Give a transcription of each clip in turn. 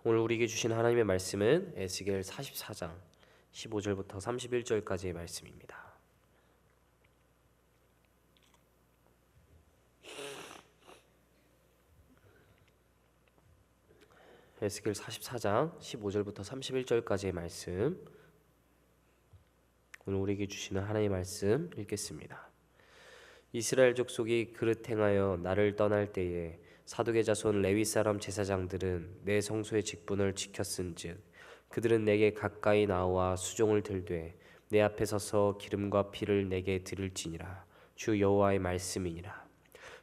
오늘 우리에게 주신 하나님의 말씀은 에스겔 44장 15절부터 31절까지의 말씀입니다. 에스겔 44장 15절부터 31절까지의 말씀, 오늘 우리에게 주시는 하나님의 말씀 읽겠습니다. 이스라엘 족속이 그릇 행하여 나를 떠날 때에 사독의 자손 레위 사람 제사장들은 내 성소의 직분을 지켰은즉 그들은 내게 가까이 나와 수종을 들되 내 앞에 서서 기름과 피를 내게 드릴지니라. 주 여호와의 말씀이니라.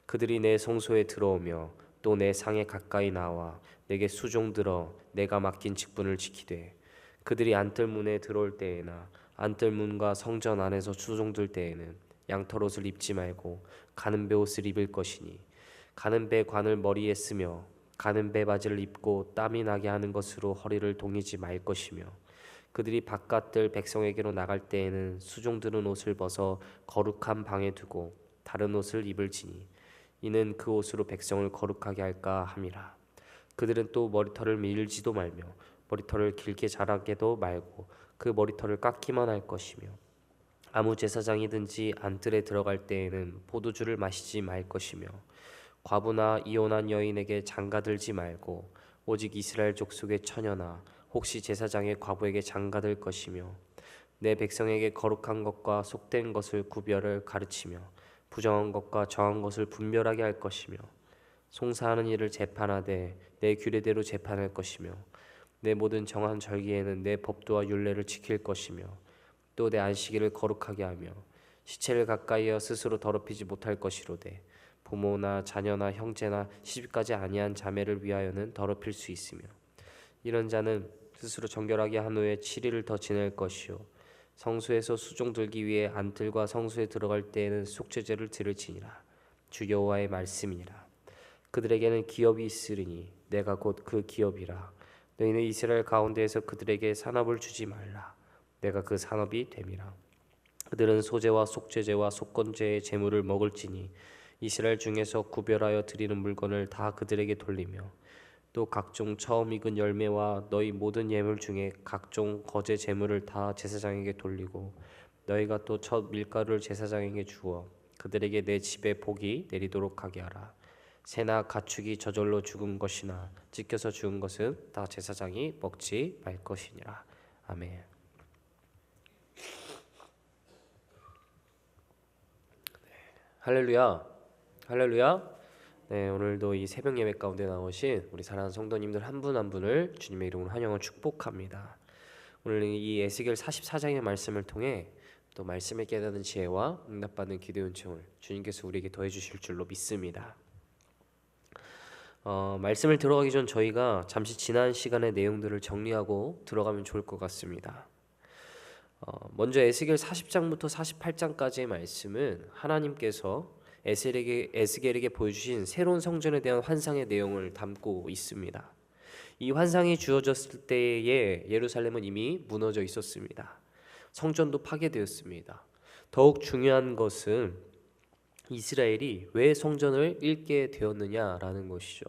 그들이 내 성소에 들어오며 또 내 상에 가까이 나와 내게 수종 들어 내가 맡긴 직분을 지키되 그들이 안뜰문에 들어올 때에나 안뜰문과 성전 안에서 수종들 때에는 양털옷을 입지 말고 가는 배 옷을 입을 것이니 가는 배 관을 머리에 쓰며 가는 배 바지를 입고 땀이 나게 하는 것으로 허리를 동이지 말 것이며 그들이 바깥들 백성에게로 나갈 때에는 수종드는 옷을 벗어 거룩한 방에 두고 다른 옷을 입을지니 이는 그 옷으로 백성을 거룩하게 할까 함이라. 그들은 또 머리털을 밀지도 말며 머리털을 길게 자라게도 말고 그 머리털을 깎기만 할 것이며 아무 제사장이든지 안뜰에 들어갈 때에는 포도주를 마시지 말 것이며 과부나 이혼한 여인에게 장가들지 말고 오직 이스라엘 족속의 처녀나 혹시 제사장의 과부에게 장가들 것이며 내 백성에게 거룩한 것과 속된 것을 구별을 가르치며 부정한 것과 정한 것을 분별하게 할 것이며 송사하는 일을 재판하되 내 규례대로 재판할 것이며 내 모든 정한 절기에는 내 법도와 율례를 지킬 것이며 또 내 안식일을 거룩하게 하며 시체를 가까이하여 스스로 더럽히지 못할 것이로되 부모나 자녀나 형제나 시집가지 아니한 자매를 위하여는 더럽힐 수 있으며 이런 자는 스스로 정결하게 한 후에 7일을 더 지낼 것이요 성소에서 수종 들기 위해 안뜰과 성소에 들어갈 때에는 속죄제를 드릴지니라. 주 여호와의 말씀이니라. 그들에게는 기업이 있으리니 내가 곧 그 기업이라. 너희는 이스라엘 가운데에서 그들에게 산업을 주지 말라. 내가 그 산업이 됨이라. 그들은 소제와 속죄제와 속건제의 제물을 먹을지니 이스라엘 중에서 구별하여 드리는 물건을 다 그들에게 돌리며 또 각종 처음 익은 열매와 너희 모든 예물 중에 각종 거제 제물을 다 제사장에게 돌리고 너희가 또 첫 밀가루를 제사장에게 주어 그들에게 내 집에 복이 내리도록 하게 하라. 새나 가축이 저절로 죽은 것이나 찢겨서 죽은 것은 다 제사장이 먹지 말 것이니라. 아멘. 할렐루야, 할렐루야. 네, 오늘도 이 새벽 예배 가운데 나오신 우리 사랑하는 성도님들 한 분 한 분을 주님의 이름으로 환영을 축복합니다. 오늘 이 에스겔 44장의 말씀을 통해 또 말씀에 깨닫는 지혜와 응답받는 기도의 은총을 주님께서 우리에게 더해 주실 줄로 믿습니다. 말씀을 들어가기 전 저희가 잠시 지난 시간의 내용들을 정리하고 들어가면 좋을 것 같습니다. 먼저 에스겔 40장부터 48장까지의 말씀은 하나님께서 에스겔에게 보여주신 새로운 성전에 대한 환상의 내용을 담고 있습니다. 이 환상이 주어졌을 때에 예루살렘은 이미 무너져 있었습니다. 성전도 파괴되었습니다. 더욱 중요한 것은 이스라엘이 왜 성전을 잃게 되었느냐라는 것이죠.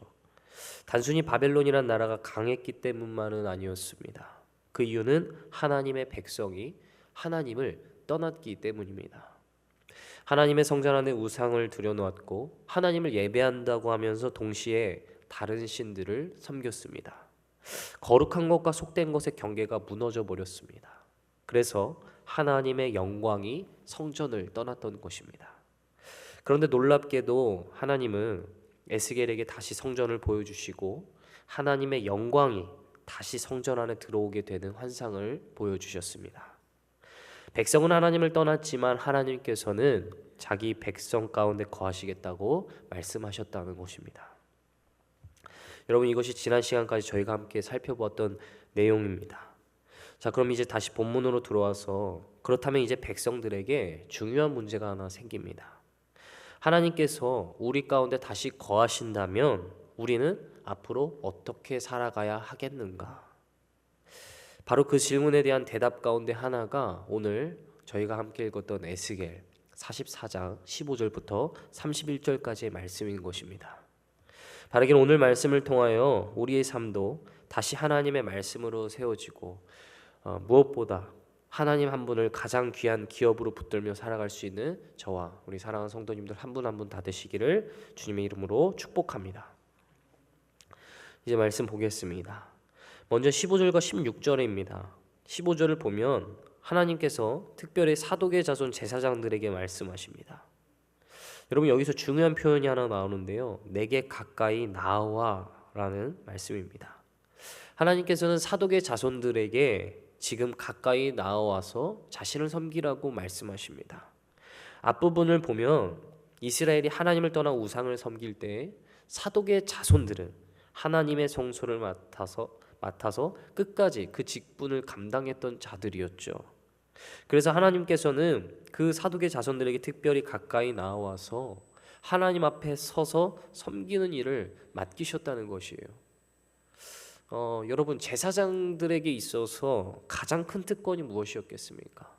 단순히 바벨론이란 나라가 강했기 때문만은 아니었습니다. 그 이유는 하나님의 백성이 하나님을 떠났기 때문입니다. 하나님의 성전 안에 우상을 들여놓았고 하나님을 예배한다고 하면서 동시에 다른 신들을 섬겼습니다. 거룩한 것과 속된 것의 경계가 무너져 버렸습니다. 그래서 하나님의 영광이 성전을 떠났던 것입니다. 그런데 놀랍게도 하나님은 에스겔에게 다시 성전을 보여주시고 하나님의 영광이 다시 성전 안에 들어오게 되는 환상을 보여주셨습니다. 백성은 하나님을 떠났지만 하나님께서는 자기 백성 가운데 거하시겠다고 말씀하셨다는 것입니다. 여러분, 이것이 지난 시간까지 저희가 함께 살펴보았던 내용입니다. 자, 그럼 이제 다시 본문으로 들어와서 그렇다면 이제 백성들에게 중요한 문제가 하나 생깁니다. 하나님께서 우리 가운데 다시 거하신다면 우리는 앞으로 어떻게 살아가야 하겠는가? 바로 그 질문에 대한 대답 가운데 하나가 오늘 저희가 함께 읽었던 에스겔 44장 15절부터 31절까지의 말씀인 것입니다. 바라기는 오늘 말씀을 통하여 우리의 삶도 다시 하나님의 말씀으로 세워지고 무엇보다 하나님 한 분을 가장 귀한 기업으로 붙들며 살아갈 수 있는 저와 우리 사랑하는 성도님들 한 분 한 분 다 되시기를 주님의 이름으로 축복합니다. 이제 말씀 보겠습니다. 먼저 15절과 16절입니다. 15절을 보면 하나님께서 특별히 사독의 자손 제사장들에게 말씀하십니다. 여러분, 여기서 중요한 표현이 하나 나오는데요. 내게 가까이 나와 라는 말씀입니다. 하나님께서는 사독의 자손들에게 지금 가까이 나와서 자신을 섬기라고 말씀하십니다. 앞부분을 보면 이스라엘이 하나님을 떠나 우상을 섬길 때 사독의 자손들은 하나님의 성소를 맡아서 끝까지 그 직분을 감당했던 자들이었죠. 그래서 하나님께서는 그 사독의 자손들에게 특별히 가까이 나와서 하나님 앞에 서서 섬기는 일을 맡기셨다는 것이에요. 여러분, 제사장들에게 있어서 가장 큰 특권이 무엇이었겠습니까?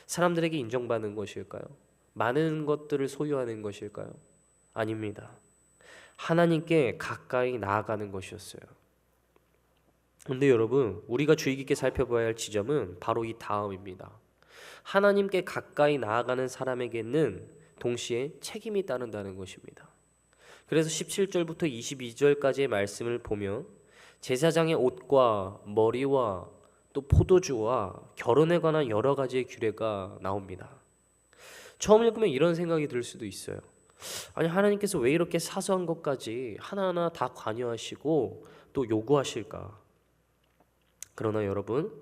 사람들에게 인정받는 것일까요? 많은 것들을 소유하는 것일까요? 아닙니다. 하나님께 가까이 나아가는 것이었어요. 근데 여러분, 우리가 주의 깊게 살펴봐야 할 지점은 바로 이 다음입니다. 하나님께 가까이 나아가는 사람에게는 동시에 책임이 따른다는 것입니다. 그래서 17절부터 22절까지의 말씀을 보면 제사장의 옷과 머리와 또 포도주와 결혼에 관한 여러 가지의 규례가 나옵니다. 처음 읽으면 이런 생각이 들 수도 있어요. 아니, 하나님께서 왜 이렇게 사소한 것까지 하나하나 다 관여하시고 또 요구하실까? 그러나 여러분,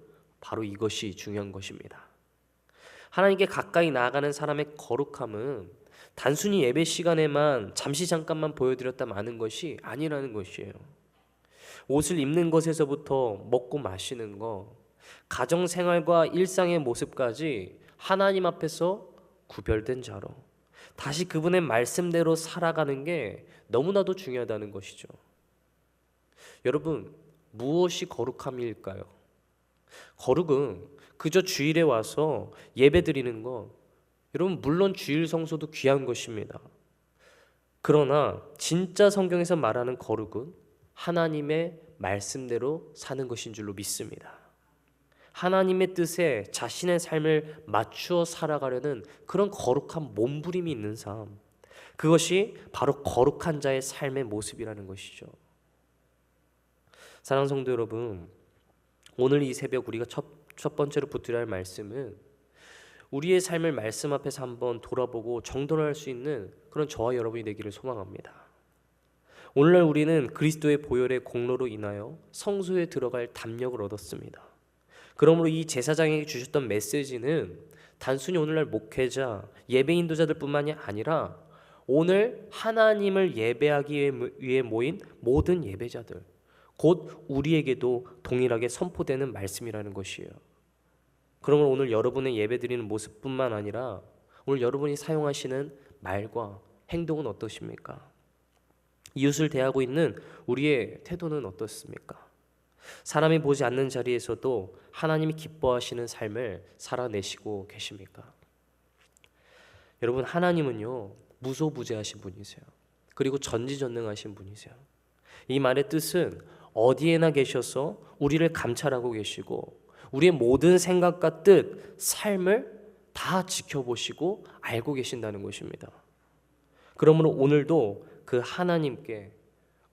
바로 이것이 중요한 것입니다. 하나님께 가까이 나아가는 사람의 거룩함은 단순히 예배 시간에만 잠깐만 보여드렸다 마는 것이 아니라는 것이에요. 옷을 입는 것에서부터 먹고 마시는 것, 가정생활과 일상의 모습까지 하나님 앞에서 구별된 자로 다시 그분의 말씀대로 살아가는 게 너무나도 중요하다는 것이죠. 여러분, 무엇이 거룩함일까요? 거룩은 그저 주일에 와서 예배 드리는 것, 여러분 물론 주일 성소도 귀한 것입니다. 그러나 진짜 성경에서 말하는 거룩은 하나님의 말씀대로 사는 것인 줄로 믿습니다. 하나님의 뜻에 자신의 삶을 맞추어 살아가려는 그런 거룩한 몸부림이 있는 삶, 그것이 바로 거룩한 자의 삶의 모습이라는 것이죠. 사랑하는 성도 여러분, 오늘 이 새벽 우리가 첫 번째로 붙들어야 할 말씀은 우리의 삶을 말씀 앞에서 한번 돌아보고 정돈할 수 있는 그런 저와 여러분이 되기를 소망합니다. 오늘날 우리는 그리스도의 보혈의 공로로 인하여 성소에 들어갈 담력을 얻었습니다. 그러므로 이 제사장에게 주셨던 메시지는 단순히 오늘날 목회자, 예배 인도자들 뿐만이 아니라 오늘 하나님을 예배하기 위해 모인 모든 예배자들, 곧 우리에게도 동일하게 선포되는 말씀이라는 것이에요. 그러면 오늘 여러분의 예배드리는 모습뿐만 아니라 오늘 여러분이 사용하시는 말과 행동은 어떠십니까? 이웃을 대하고 있는 우리의 태도는 어떻습니까? 사람이 보지 않는 자리에서도 하나님이 기뻐하시는 삶을 살아내시고 계십니까? 여러분, 하나님은요 무소부재하신 분이세요. 그리고 전지전능하신 분이세요. 이 말의 뜻은 어디에나 계셔서 우리를 감찰하고 계시고 우리의 모든 생각과 뜻, 삶을 다 지켜보시고 알고 계신다는 것입니다. 그러므로 오늘도 그 하나님께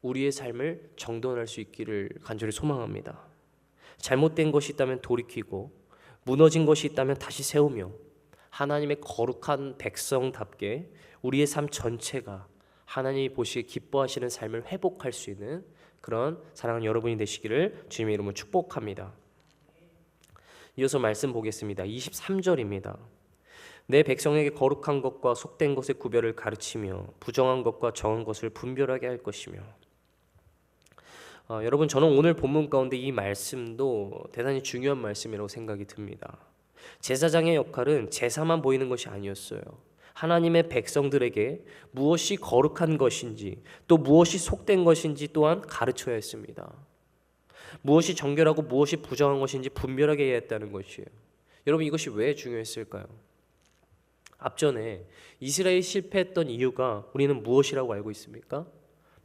우리의 삶을 정돈할 수 있기를 간절히 소망합니다. 잘못된 것이 있다면 돌이키고 무너진 것이 있다면 다시 세우며 하나님의 거룩한 백성답게 우리의 삶 전체가 하나님이 보시기에 기뻐하시는 삶을 회복할 수 있는 그런 사랑하는 여러분이 되시기를 주님의 이름으로 축복합니다. 이어서 말씀 보겠습니다. 23절입니다. 내 백성에게 거룩한 것과 속된 것의 구별을 가르치며 부정한 것과 정한 것을 분별하게 할 것이며. 여러분, 저는 오늘 본문 가운데 이 말씀도 대단히 중요한 말씀이라고 생각이 듭니다. 제사장의 역할은 제사만 보이는 것이 아니었어요. 하나님의 백성들에게 무엇이 거룩한 것인지 또 무엇이 속된 것인지 또한 가르쳐야 했습니다. 무엇이 정결하고 무엇이 부정한 것인지 분별하게 해야 했다는 것이에요. 여러분, 이것이 왜 중요했을까요? 앞전에 이스라엘이 실패했던 이유가 우리는 무엇이라고 알고 있습니까?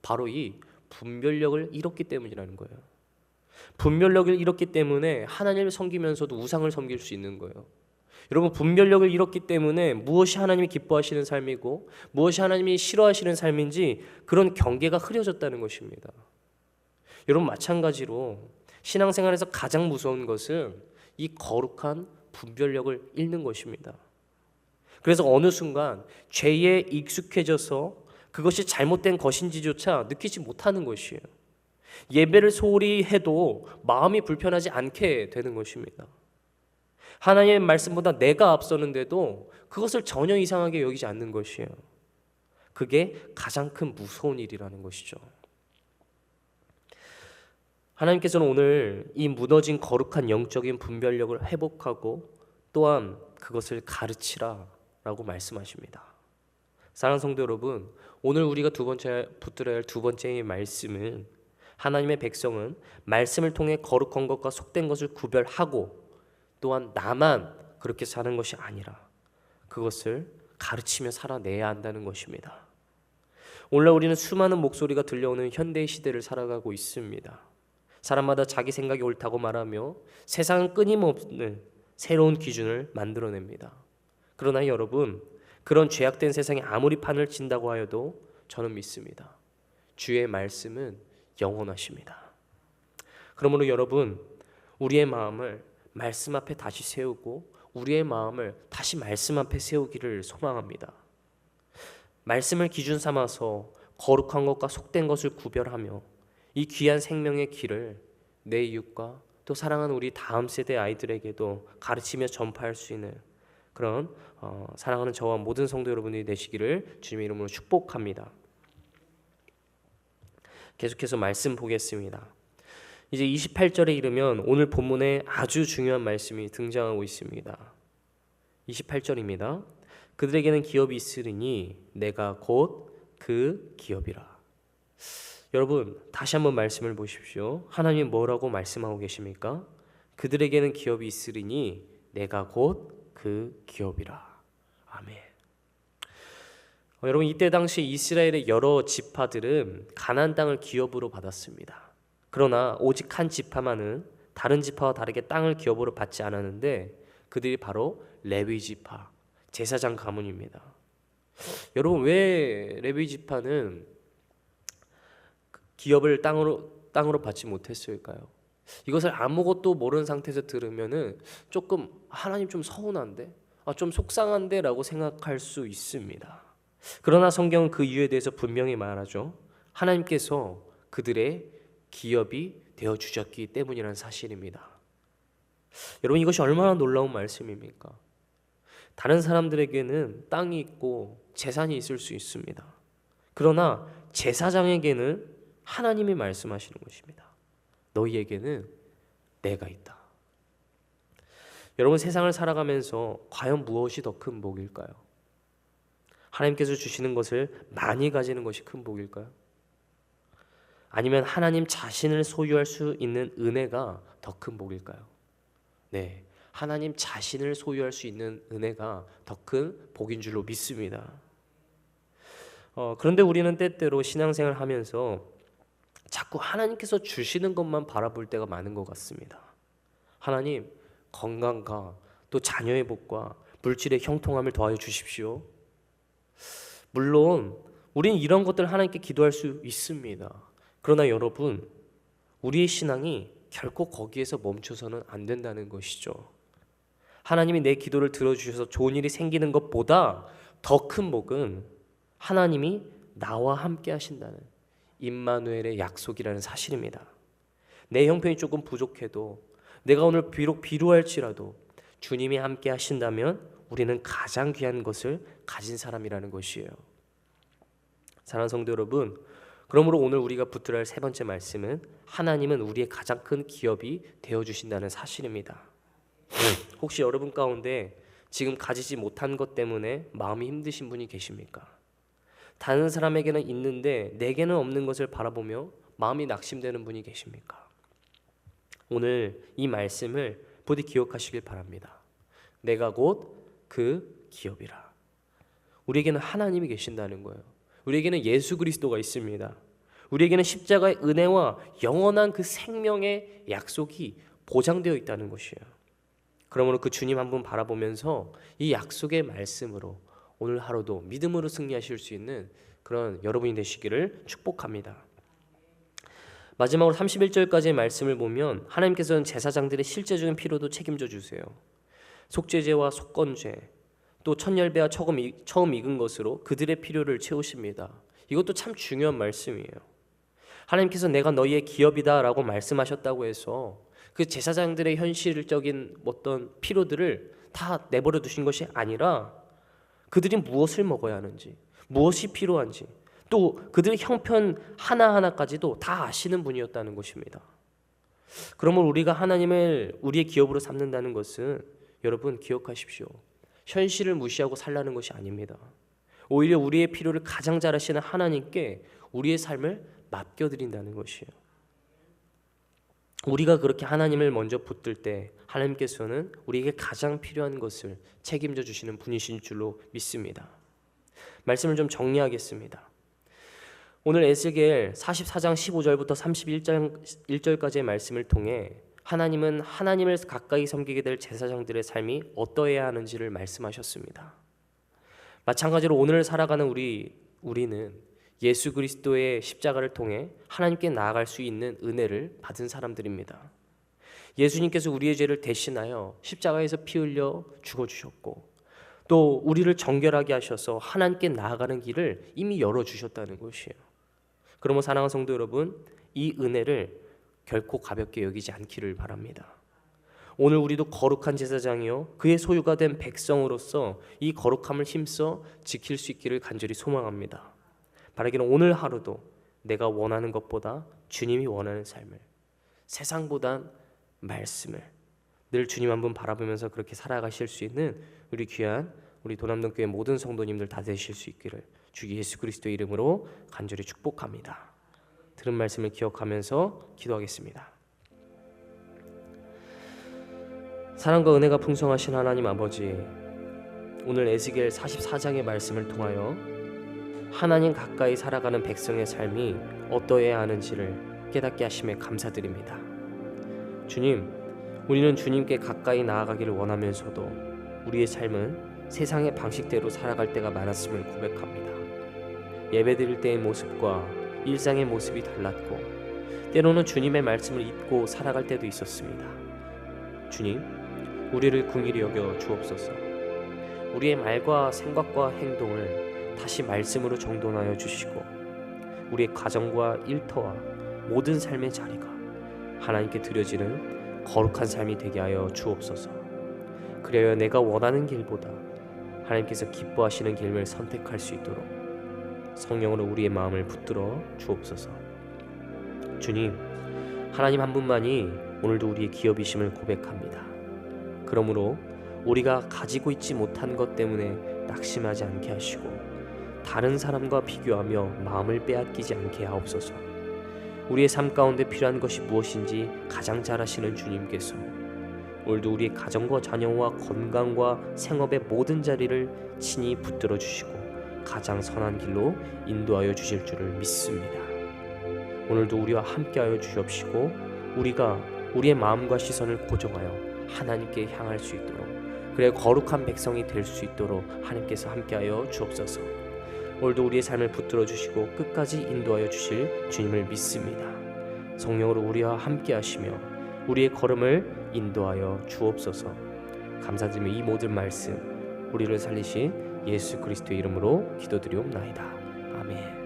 바로 이 분별력을 잃었기 때문이라는 거예요. 분별력을 잃었기 때문에 하나님을 섬기면서도 우상을 섬길 수 있는 거예요. 여러분, 분별력을 잃었기 때문에 무엇이 하나님이 기뻐하시는 삶이고 무엇이 하나님이 싫어하시는 삶인지 그런 경계가 흐려졌다는 것입니다. 여러분, 마찬가지로 신앙생활에서 가장 무서운 것은 이 거룩한 분별력을 잃는 것입니다. 그래서 어느 순간 죄에 익숙해져서 그것이 잘못된 것인지조차 느끼지 못하는 것이에요. 예배를 소홀히 해도 마음이 불편하지 않게 되는 것입니다. 하나님의 말씀보다 내가 앞서는데도 그것을 전혀 이상하게 여기지 않는 것이에요. 그게 가장 큰 무서운 일이라는 것이죠. 하나님께서는 오늘 이 무너진 거룩한 영적인 분별력을 회복하고 또한 그것을 가르치라 라고 말씀하십니다. 사랑하는 성도 여러분, 오늘 우리가 붙들어야 할 두 번째의 말씀은 하나님의 백성은 말씀을 통해 거룩한 것과 속된 것을 구별하고 또한 나만 그렇게 사는 것이 아니라 그것을 가르치며 살아내야 한다는 것입니다. 오늘날 우리는 수많은 목소리가 들려오는 현대의 시대를 살아가고 있습니다. 사람마다 자기 생각이 옳다고 말하며 세상은 끊임없는 새로운 기준을 만들어냅니다. 그러나 여러분, 그런 죄악된 세상에 아무리 판을 친다고 하여도 저는 믿습니다. 주의 말씀은 영원하십니다. 그러므로 여러분, 우리의 마음을 말씀 앞에 다시 세우고 우리의 마음을 다시 말씀 앞에 세우기를 소망합니다. 말씀을 기준 삼아서 거룩한 것과 속된 것을 구별하며 이 귀한 생명의 길을 내 이웃과 또 사랑하는 우리 다음 세대 아이들에게도 가르치며 전파할 수 있는 그런 사랑하는 저와 모든 성도 여러분들이 되시기를 주님의 이름으로 축복합니다. 계속해서 말씀 보겠습니다. 이제 28절에 이르면 오늘 본문에 아주 중요한 말씀이 등장하고 있습니다. 28절입니다. 그들에게는 기업이 있으리니 내가 곧 그 기업이라. 여러분, 다시 한번 말씀을 보십시오. 하나님이 뭐라고 말씀하고 계십니까? 그들에게는 기업이 있으리니 내가 곧 그 기업이라. 아멘. 여러분, 이때 당시 이스라엘의 여러 지파들은 가나안 땅을 기업으로 받았습니다. 그러나 오직 한 지파만은 다른 지파와 다르게 땅을 기업으로 받지 않았는데 그들이 바로 레위 지파, 제사장 가문입니다. 여러분, 왜 레위 지파는 기업을 땅으로 받지 못했을까요? 이것을 아무것도 모르는 상태에서 들으면은 조금 하나님 좀 서운한데, 좀 속상한데라고 생각할 수 있습니다. 그러나 성경은 그 이유에 대해서 분명히 말하죠. 하나님께서 그들의 기업이 되어 주셨기 때문이라는 사실입니다. 여러분, 이것이 얼마나 놀라운 말씀입니까? 다른 사람들에게는 땅이 있고 재산이 있을 수 있습니다. 그러나 제사장에게는 하나님이 말씀하시는 것입니다. 너희에게는 내가 있다. 여러분, 세상을 살아가면서 과연 무엇이 더 큰 복일까요? 하나님께서 주시는 것을 많이 가지는 것이 큰 복일까요? 아니면 하나님 자신을 소유할 수 있는 은혜가 더 큰 복일까요? 네, 하나님 자신을 소유할 수 있는 은혜가 더 큰 복인 줄로 믿습니다. 그런데 우리는 때때로 신앙생활을 하면서 자꾸 하나님께서 주시는 것만 바라볼 때가 많은 것 같습니다. 하나님, 건강과 또 자녀의 복과 물질의 형통함을 더하여 주십시오. 물론 우리는 이런 것들을 하나님께 기도할 수 있습니다. 그러나 여러분, 우리의 신앙이 결코 거기에서 멈춰서는 안 된다는 것이죠. 하나님이 내 기도를 들어주셔서 좋은 일이 생기는 것보다 더 큰 복은 하나님이 나와 함께 하신다는 임마누엘의 약속이라는 사실입니다. 내 형편이 조금 부족해도, 내가 오늘 비록 비루할지라도 주님이 함께 하신다면 우리는 가장 귀한 것을 가진 사람이라는 것이에요. 사랑하는 성도 여러분, 그러므로 오늘 우리가 붙들어야 할 세 번째 말씀은 하나님은 우리의 가장 큰 기업이 되어주신다는 사실입니다. 혹시 여러분 가운데 지금 가지지 못한 것 때문에 마음이 힘드신 분이 계십니까? 다른 사람에게는 있는데 내게는 없는 것을 바라보며 마음이 낙심되는 분이 계십니까? 오늘 이 말씀을 부디 기억하시길 바랍니다. 내가 곧 그 기업이라. 우리에게는 하나님이 계신다는 거예요. 우리에게는 예수 그리스도가 있습니다. 우리에게는 십자가의 은혜와 영원한 그 생명의 약속이 보장되어 있다는 것이에요. 그러므로 그 주님 한 분 바라보면서 이 약속의 말씀으로 오늘 하루도 믿음으로 승리하실 수 있는 그런 여러분이 되시기를 축복합니다. 마지막으로 31절까지의 말씀을 보면 하나님께서는 제사장들의 실제적인 필요도 책임져 주세요. 속죄제와 속건죄, 또 첫열배와 처음 익은 것으로 그들의 필요를 채우십니다. 이것도 참 중요한 말씀이에요. 하나님께서 내가 너희의 기업이다 라고 말씀하셨다고 해서 그 제사장들의 현실적인 어떤 필요들을 다 내버려 두신 것이 아니라 그들이 무엇을 먹어야 하는지, 무엇이 필요한지, 또 그들의 형편 하나하나까지도 다 아시는 분이었다는 것입니다. 그러면 우리가 하나님을 우리의 기업으로 삼는다는 것은 여러분 기억하십시오. 현실을 무시하고 살라는 것이 아닙니다. 오히려 우리의 필요를 가장 잘 아시는 하나님께 우리의 삶을 맡겨드린다는 것이에요. 우리가 그렇게 하나님을 먼저 붙들 때 하나님께서는 우리에게 가장 필요한 것을 책임져 주시는 분이신 줄로 믿습니다. 말씀을 좀 정리하겠습니다. 오늘 에스겔 44장 15절부터 31절까지의 말씀을 통해 하나님은 하나님을 가까이 섬기게 될 제사장들의 삶이 어떠해야 하는지를 말씀하셨습니다. 마찬가지로 오늘 살아가는 우리는 예수 그리스도의 십자가를 통해 하나님께 나아갈 수 있는 은혜를 받은 사람들입니다. 예수님께서 우리의 죄를 대신하여 십자가에서 피 흘려 죽어주셨고 또 우리를 정결하게 하셔서 하나님께 나아가는 길을 이미 열어주셨다는 것이에요. 그러므로 사랑하는 성도 여러분, 이 은혜를 결코 가볍게 여기지 않기를 바랍니다. 오늘 우리도 거룩한 제사장이요 그의 소유가 된 백성으로서 이 거룩함을 힘써 지킬 수 있기를 간절히 소망합니다. 바라기는 오늘 하루도 내가 원하는 것보다 주님이 원하는 삶을, 세상보단 말씀을 늘 주님 한 분 바라보면서 그렇게 살아가실 수 있는 우리 귀한 우리 도남동교회 모든 성도님들 다 되실 수 있기를 주 예수 그리스도의 이름으로 간절히 축복합니다. 들은 말씀을 기억하면서 기도하겠습니다. 사랑과 은혜가 풍성하신 하나님 아버지, 오늘 에스겔 44장의 말씀을 통하여 하나님 가까이 살아가는 백성의 삶이 어떠해야 하는지를 깨닫게 하심에 감사드립니다. 주님, 우리는 주님께 가까이 나아가기를 원하면서도 우리의 삶은 세상의 방식대로 살아갈 때가 많았음을 고백합니다. 예배드릴 때의 모습과 일상의 모습이 달랐고 때로는 주님의 말씀을 잊고 살아갈 때도 있었습니다. 주님, 우리를 긍휼히 여겨 주옵소서. 우리의 말과 생각과 행동을 다시 말씀으로 정돈하여 주시고 우리의 가정과 일터와 모든 삶의 자리가 하나님께 드려지는 거룩한 삶이 되게 하여 주옵소서. 그래야 내가 원하는 길보다 하나님께서 기뻐하시는 길을 선택할 수 있도록 성령으로 우리의 마음을 붙들어 주옵소서. 주님, 하나님 한 분만이 오늘도 우리의 기업이심을 고백합니다. 그러므로 우리가 가지고 있지 못한 것 때문에 낙심하지 않게 하시고 다른 사람과 비교하며 마음을 빼앗기지 않게 하옵소서. 우리의 삶 가운데 필요한 것이 무엇인지 가장 잘 아시는 주님께서 오늘도 우리의 가정과 자녀와 건강과 생업의 모든 자리를 친히 붙들어 주시고 가장 선한 길로 인도하여 주실 줄을 믿습니다. 오늘도 우리와 함께하여 주옵시고 우리가 우리의 마음과 시선을 고정하여 하나님께 향할 수 있도록, 그래 거룩한 백성이 될 수 있도록 하나님께서 함께하여 주옵소서. 오늘도 우리의 삶을 붙들어 주시고 끝까지 인도하여 주실 주님을 믿습니다. 성령으로 우리와 함께하시며 우리의 걸음을 인도하여 주옵소서. 감사드리며 이 모든 말씀 우리를 살리신 예수 그리스도의 이름으로 기도드리옵나이다. 아멘.